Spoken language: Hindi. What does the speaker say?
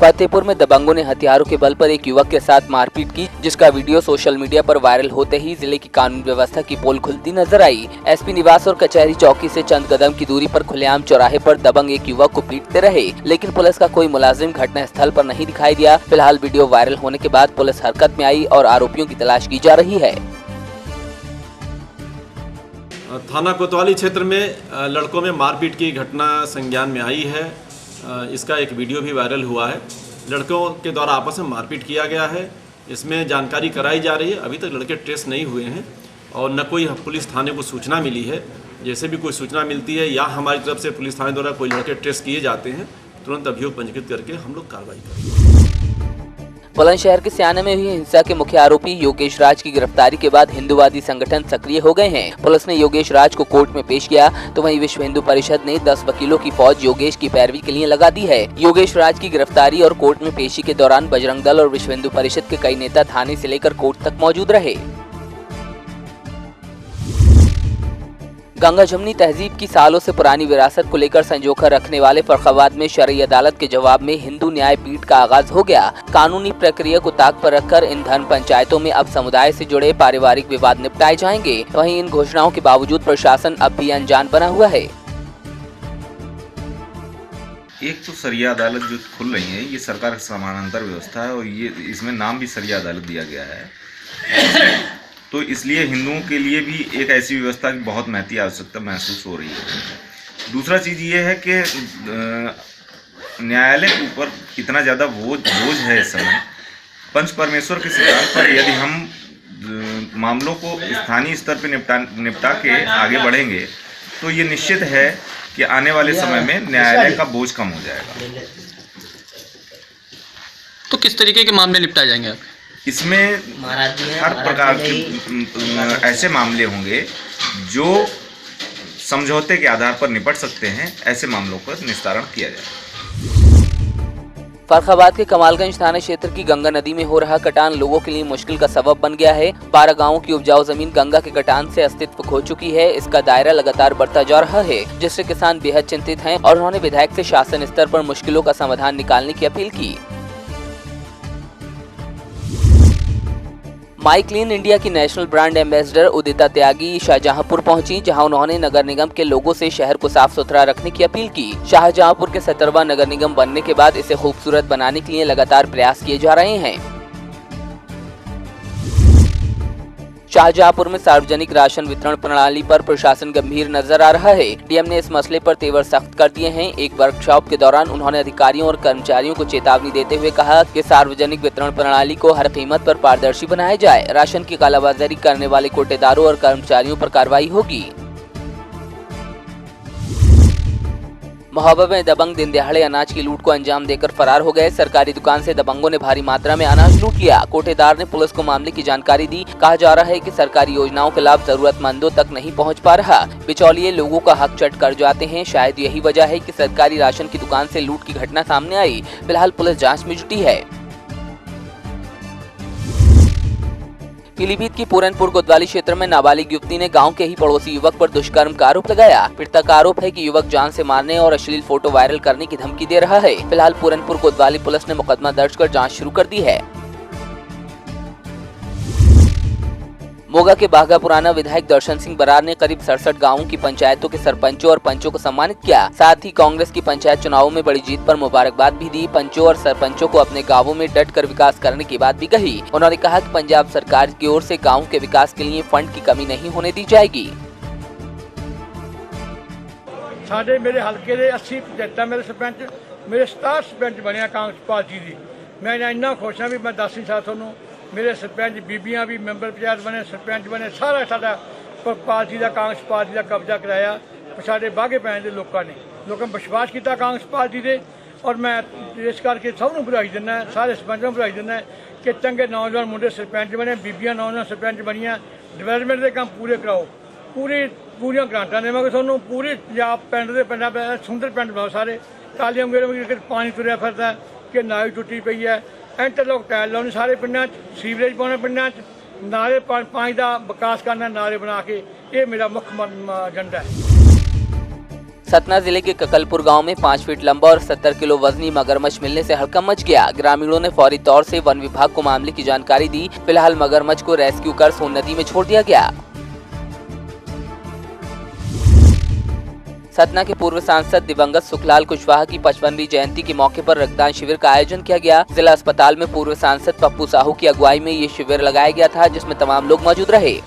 फतेहपुर में दबंगों ने हथियारों के बल पर एक युवक के साथ मारपीट की, जिसका वीडियो सोशल मीडिया पर वायरल होते ही जिले की कानून व्यवस्था की पोल खुलती नजर आई। एसपी निवास और कचहरी चौकी से चंद कदम की दूरी पर खुलेआम चौराहे पर दबंग एक युवक को पीटते रहे, लेकिन पुलिस का कोई मुलाजिम घटना स्थल पर नहीं दिखाई दिया। फिलहाल वीडियो वायरल होने के बाद पुलिस हरकत में आई और आरोपियों की तलाश की जा रही है। थाना कोतवाली क्षेत्र में लड़कों में मारपीट की घटना संज्ञान में आई है। इसका एक वीडियो भी वायरल हुआ है। लड़कों के द्वारा आपस में मारपीट किया गया है। इसमें जानकारी कराई जा रही है। अभी तक लड़के ट्रेस नहीं हुए हैं और न कोई पुलिस थाने को सूचना मिली है। जैसे भी कोई सूचना मिलती है या हमारी तरफ से पुलिस थाने द्वारा कोई लड़के ट्रेस किए जाते हैं, तुरंत अभियोग पंजीकृत करके हम लोग कार्रवाई करेंगे। बुलंदशहर के स्याने में हुई हिंसा के मुख्य आरोपी योगेश राज की गिरफ्तारी के बाद हिंदूवादी संगठन सक्रिय हो गए हैं। पुलिस ने योगेश राज को कोर्ट में पेश किया, तो वहीं विश्व हिंदू परिषद ने 10 वकीलों की फौज योगेश की पैरवी के लिए लगा दी है। योगेश राज की गिरफ्तारी और कोर्ट में पेशी के दौरान बजरंग दल और विश्व हिंदू परिषद के कई नेता थाने से लेकर कोर्ट तक मौजूद रहे। गंगा जमुनी तहजीब की सालों से पुरानी विरासत को लेकर संजोखा रखने वाले फर्रुखाबाद में शरई अदालत के जवाब में हिंदू न्याय पीठ का आगाज हो गया। कानूनी प्रक्रिया को ताक पर रखकर इन धर्म पंचायतों में अब समुदाय से जुड़े पारिवारिक विवाद निपटाए जाएंगे। वहीं इन घोषणाओं के बावजूद प्रशासन अब भी अनजान बना हुआ है। एक तो सरिया अदालत जो खुल रही है, ये सरकार की समानांतर व्यवस्था है और ये इसमें नाम भी सरिया अदालत दिया गया है। तो इसलिए हिंदुओं के लिए भी एक ऐसी व्यवस्था की बहुत महती आवश्यकता महसूस हो रही है। दूसरा चीज़ ये है कि न्यायालय के ऊपर इतना ज़्यादा बोझ है इस समय। पंच परमेश्वर के सिद्धांत पर यदि हम मामलों को स्थानीय स्तर पर निपटा के आगे बढ़ेंगे तो ये निश्चित है कि आने वाले समय में न्यायालय का बोझ कम हो जाएगा। तो किस तरीके के मामले निपटाए जाएंगे आप? इसमें हर प्रकार के ऐसे मामले होंगे जो समझौते के आधार पर निपट सकते हैं। ऐसे मामलों पर निस्तारण किया जाए। फर्रुखाबाद के कमालगंज थाना क्षेत्र की गंगा नदी में हो रहा कटान लोगों के लिए मुश्किल का सबब बन गया है। 12 गांवों की उपजाऊ जमीन गंगा के कटान से अस्तित्व खो चुकी है। इसका दायरा लगातार बढ़ता जा रहा है, जिससे किसान बेहद चिंतित हैं और उन्होंने विधायक से शासन स्तर पर मुश्किलों का समाधान निकालने की अपील की। माई क्लीन इंडिया की नेशनल ब्रांड एम्बेसडर उदिता त्यागी शाहजहांपुर पहुंची, जहां उन्होंने नगर निगम के लोगों से शहर को साफ सुथरा रखने की अपील की। शाहजहांपुर के 17वां नगर निगम बनने के बाद इसे खूबसूरत बनाने के लिए लगातार प्रयास किए जा रहे हैं। शाहजहांपुर में सार्वजनिक राशन वितरण प्रणाली पर प्रशासन गंभीर नजर आ रहा है। डीएम ने इस मसले पर तेवर सख्त कर दिए हैं। एक वर्कशॉप के दौरान उन्होंने अधिकारियों और कर्मचारियों को चेतावनी देते हुए कहा कि सार्वजनिक वितरण प्रणाली को हर कीमत पर पारदर्शी बनाया जाए। राशन की कालाबाजारी करने वाले कोटेदारों और कर्मचारियों पर कार्रवाई होगी। महोबा में दबंग दिन दिहाड़े अनाज की लूट को अंजाम देकर फरार हो गए। सरकारी दुकान से दबंगों ने भारी मात्रा में अनाज लूट लिया। कोटेदार ने पुलिस को मामले की जानकारी दी। कहा जा रहा है कि सरकारी योजनाओं का लाभ जरूरतमंदों तक नहीं पहुंच पा रहा। बिचौलिए लोगों का हक चट कर जाते हैं। शायद यही वजह है कि सरकारी राशन की दुकान से लूट की घटना सामने आई। फिलहाल पुलिस जाँच में जुटी है। पीलीभीत की पूरनपुर कोतवाली क्षेत्र में नाबालिग युवती ने गांव के ही पड़ोसी युवक पर दुष्कर्म का आरोप लगाया। पीड़िता का आरोप है कि युवक जान से मारने और अश्लील फोटो वायरल करने की धमकी दे रहा है। फिलहाल पूरनपुर कोतवाली पुलिस ने मुकदमा दर्ज कर जांच शुरू कर दी है। मोगा के बाघा पुराना विधायक दर्शन सिंह बरार ने करीब 67 गांवों की पंचायतों के सरपंचों और पंचों को सम्मानित किया। साथ ही कांग्रेस की पंचायत चुनावों में बड़ी जीत पर मुबारकबाद भी दी। पंचों और सरपंचों को अपने गांवों में डट कर विकास करने की बात भी कही। उन्होंने कहा कि पंजाब सरकार की ओर से गाँव के विकास के लिए फंड की कमी नहीं होने दी जाएगी। साडे मेरे हल्के दे 80 पंचायतां मेरे सरपंच मेरे 67 सरपंच बने कांग्रेस पार्टी दी। मैं इन्ना खुश हाँ भी मैं दस नहीं सकता थोनों। मेरे सरपंच बीबियां भी मैंबर पंचायत बने, सरपंच बने, सारा साडा पार्टी का कांग्रेस पार्टी का कब्जा कराया। साडे बाघे पैण दे लोगों ने विश्वास किया कांग्रेस पार्टी दे। और मैं इस करके सब नूं बधाई दिंदा, सारे सरपंचों नूं बधाई दिंदा कि चंगे नौजवान मुंडे सरपंच बने, बीबियां नौजवान सरपंच बनियां। डिवेलपमेंट के काम पूरे कराओ, पूरियां ग्रांटां देवांगे तुहानूं। पूरे पंजाब पिंडां सुंदर पिंड बनाओ सारे। कालियां उंगलियां पानी तुरिया फिरदा कि नाली टुटी पई है। इंटरलॉक टाइल लाने सारे पिंडां, सीवरेज पाने पिंडां, नाले पानी का विकास करना, नाले बना के। ये मेरा मुख्य एजेंडा है। सतना जिले के ककलपुर गांव में 5 फीट लंबा और 70 किलो वजनी मगरमच्छ मिलने से हड़कंप मच गया। ग्रामीणों ने फौरी तौर से वन विभाग को मामले की जानकारी दी। फिलहाल मगरमच्छ को रेस्क्यू कर सोन नदी में छोड़ दिया गया। सतना के पूर्व सांसद दिवंगत सुखलाल कुशवाहा की 55वीं जयंती के मौके पर रक्तदान शिविर का आयोजन किया गया। जिला अस्पताल में पूर्व सांसद पप्पू साहू की अगुवाई में ये शिविर लगाया गया था, जिसमें तमाम लोग मौजूद रहे।